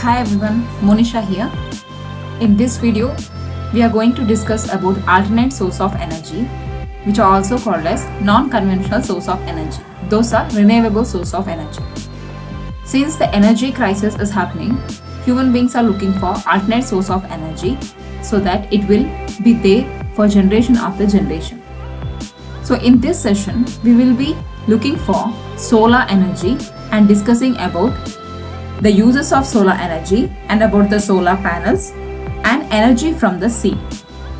Hi everyone, Monisha here. In this video, we are going to discuss about alternate source of energy, which are also called as non-conventional source of energy. Those are renewable source of energy. Since the energy crisis is happening, human beings are looking for alternate source of energy so that it will be there for generation after generation. So in this session, we will be looking for solar energy and discussing about the uses of solar energy and about the solar panels and energy from the sea.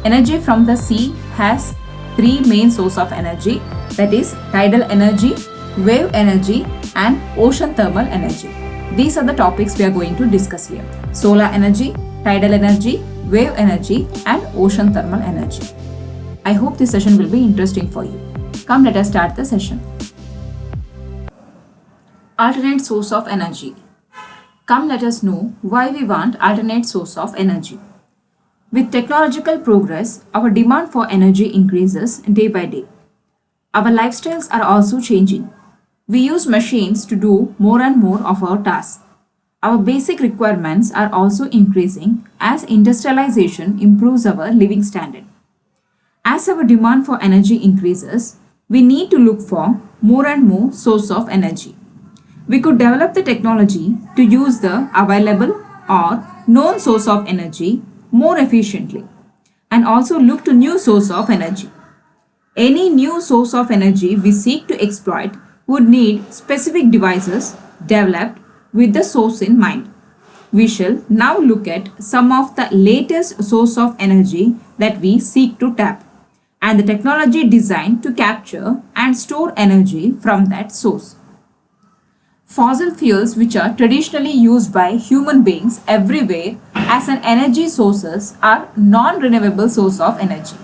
Energy from the sea has three main sources of energy, that is tidal energy, wave energy and ocean thermal energy. These are the topics we are going to discuss here. Solar energy, tidal energy, wave energy and ocean thermal energy. I hope this session will be interesting for you. Come, let us start the session. Alternate source of energy. Come, let us know why we want alternate source of energy. With technological progress, our demand for energy increases day by day. Our lifestyles are also changing. We use machines to do more and more of our tasks. Our basic requirements are also increasing as industrialization improves our living standard. As our demand for energy increases, we need to look for more and more source of energy. We could develop the technology to use the available or known source of energy more efficiently and also look to new source of energy. Any new source of energy we seek to exploit would need specific devices developed with the source in mind. We shall now look at some of the latest source of energy that we seek to tap and the technology designed to capture and store energy from that source. Fossil fuels, which are traditionally used by human beings everywhere as an energy sources, are non-renewable source of energy.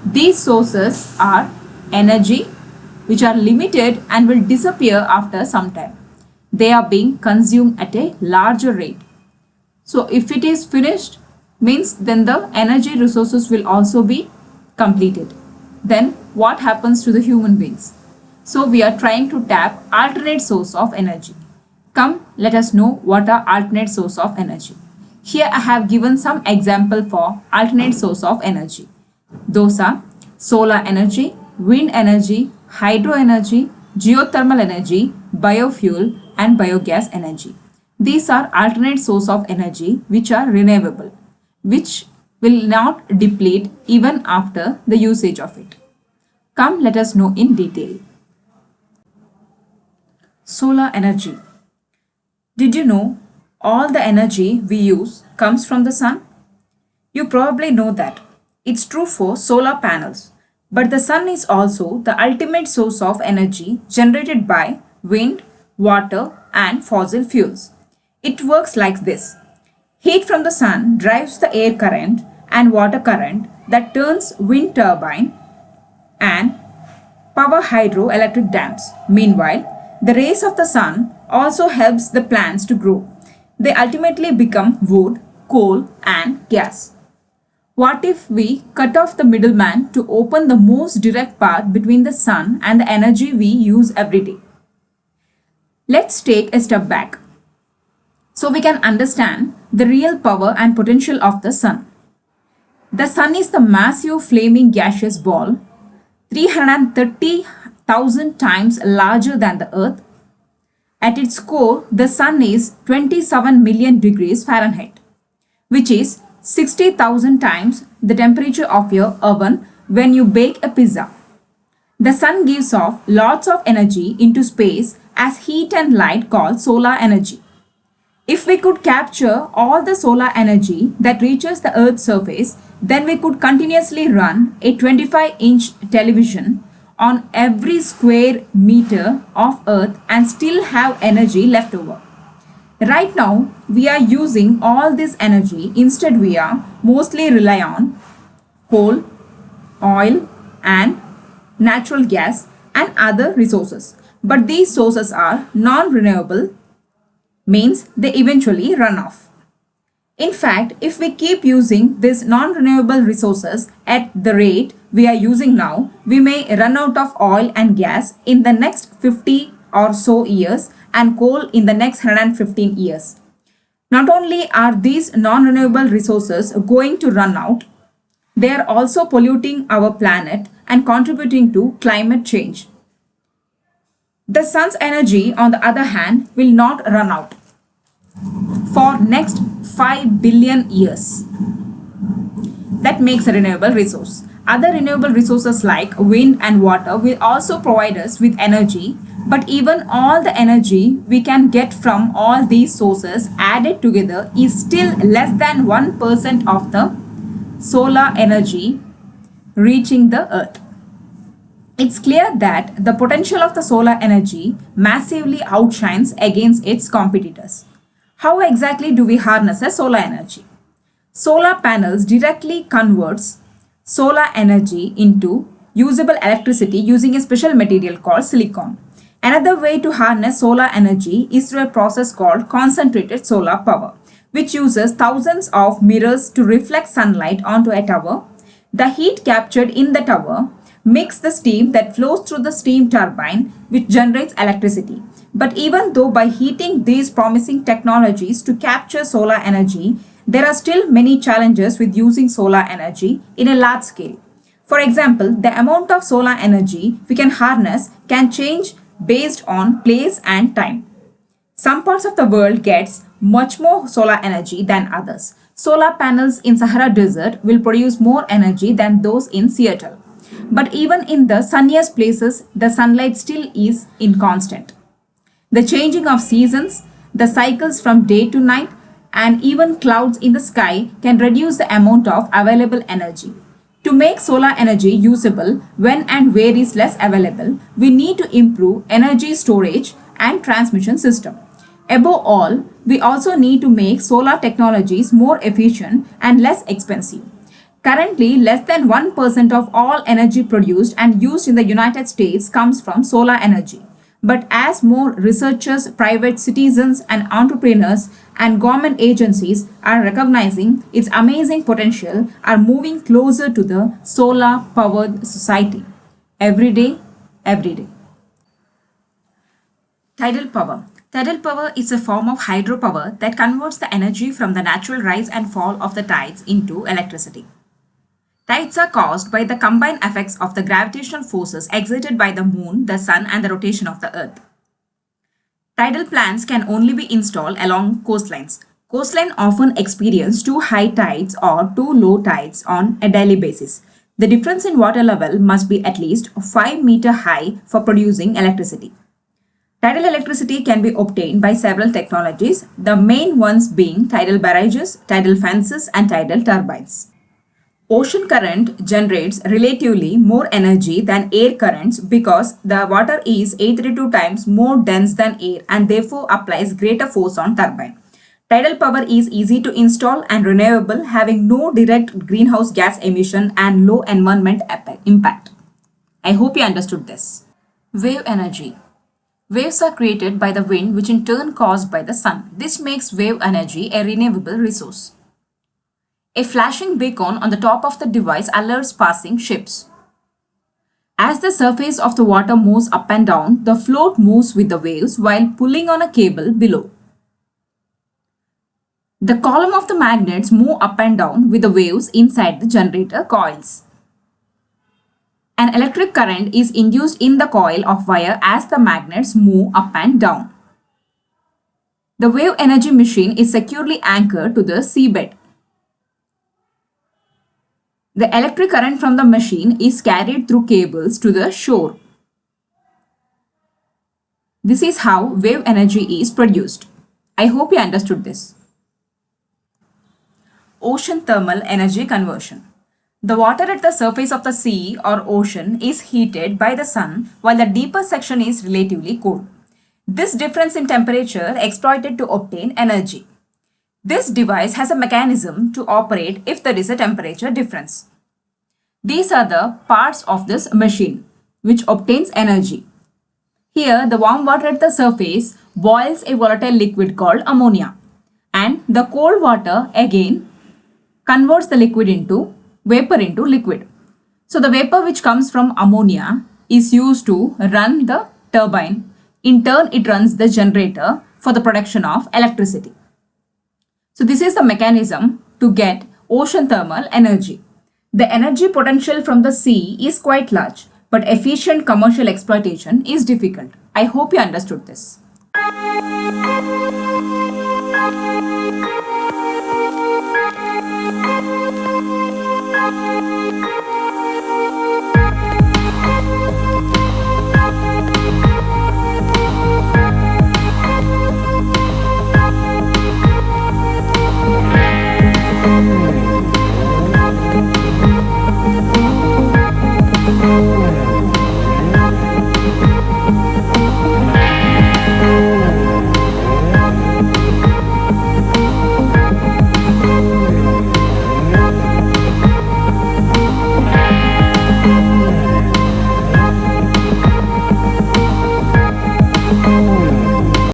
These sources are energy which are limited and will disappear after some time. They are being consumed at a larger rate. So if it is finished, means then the energy resources will also be completed. Then what happens to the human beings? So we are trying to tap alternate source of energy. Come, let us know what are alternate source of energy. Here I have given some example for alternate source of energy. Those are solar energy, wind energy, hydro energy, geothermal energy, biofuel and biogas energy. These are alternate source of energy which are renewable, which will not deplete even after the usage of it. Come, let us know in detail. Solar energy. Did you know all the energy we use comes from the sun? You probably know that. It's true for solar panels. But the sun is also the ultimate source of energy generated by wind, water and fossil fuels. It works like this. Heat from the sun drives the air current and water current that turns wind turbine and power hydroelectric dams. Meanwhile, the rays of the sun also helps the plants to grow. They ultimately become wood, coal and gas. What if we cut off the middleman to open the most direct path between the sun and the energy we use every day? Let's take a step back so we can understand the real power and potential of the sun. The sun is the massive flaming gaseous ball 330,000 times larger than the earth. At its core, the sun is 27 million degrees Fahrenheit, which is 60,000 times the temperature of your oven when you bake a pizza. The sun gives off lots of energy into space as heat and light called solar energy. If we could capture all the solar energy that reaches the Earth's surface, then we could continuously run a 25-inch television on every square meter of Earth and still have energy left over. Right now, we are using all this energy. Instead, we are mostly rely on coal, oil and natural gas and other resources. But these sources are non-renewable, means they eventually run off. In fact, if we keep using these non-renewable resources at the rate we are using now, we may run out of oil and gas in the next 50 or so years and coal in the next 115 years. Not only are these non-renewable resources going to run out, they are also polluting our planet and contributing to climate change. The sun's energy, on the other hand, will not run out for next 5 billion years. That makes a renewable resource. Other renewable resources like wind and water will also provide us with energy, but even all the energy we can get from all these sources added together is still less than 1% of the solar energy reaching the earth. It's clear that the potential of the solar energy massively outshines against its competitors. How exactly do we harness the solar energy? Solar panels directly converts solar energy into usable electricity using a special material called silicon. Another way to harness solar energy is through a process called concentrated solar power, which uses thousands of mirrors to reflect sunlight onto a tower. The heat captured in the tower makes the steam that flows through the steam turbine, which generates electricity. But even though by heating these promising technologies to capture solar energy, there are still many challenges with using solar energy in a large scale. For example, the amount of solar energy we can harness can change based on place and time. Some parts of the world gets much more solar energy than others. Solar panels in Sahara Desert will produce more energy than those in Seattle. But even in the sunniest places, the sunlight still is inconstant. The changing of seasons, the cycles from day to night, and even clouds in the sky can reduce the amount of available energy. To make solar energy usable when and where is less available, we need to improve energy storage and transmission system. Above all, we also need to make solar technologies more efficient and less expensive. Currently, less than 1% of all energy produced and used in the United States comes from solar energy. But as more researchers, private citizens, and entrepreneurs and government agencies are recognizing its amazing potential, are moving closer to the solar powered society. Every day, every day. Tidal power. Tidal power is a form of hydropower that converts the energy from the natural rise and fall of the tides into electricity. Tides are caused by the combined effects of the gravitational forces exerted by the moon, the sun, and the rotation of the earth. Tidal plants can only be installed along coastlines. Coastlines often experience too high tides or too low tides on a daily basis. The difference in water level must be at least 5 meters high for producing electricity. Tidal electricity can be obtained by several technologies, the main ones being tidal barrages, tidal fences, and tidal turbines. Ocean current generates relatively more energy than air currents because the water is 832 times more dense than air and therefore applies greater force on turbine. Tidal power is easy to install and renewable, having no direct greenhouse gas emission and low environment impact. I hope you understood this. Wave energy. Waves are created by the wind, which in turn caused by the sun. This makes wave energy a renewable resource. A flashing beacon on the top of the device alerts passing ships. As the surface of the water moves up and down, the float moves with the waves while pulling on a cable below. The column of the magnets move up and down with the waves inside the generator coils. An electric current is induced in the coil of wire as the magnets move up and down. The wave energy machine is securely anchored to the seabed. The electric current from the machine is carried through cables to the shore. This is how wave energy is produced. I hope you understood this. Ocean thermal energy conversion. The water at the surface of the sea or ocean is heated by the sun while the deeper section is relatively cool. This difference in temperature exploited to obtain energy. This device has a mechanism to operate if there is a temperature difference. These are the parts of this machine which obtains energy. Here, the warm water at the surface boils a volatile liquid called ammonia, and the cold water again converts the liquid into vapor into liquid. So the vapor which comes from ammonia is used to run the turbine. In turn, it runs the generator for the production of electricity. So this is the mechanism to get ocean thermal energy. The energy potential from the sea is quite large, but efficient commercial exploitation is difficult. I hope you understood this.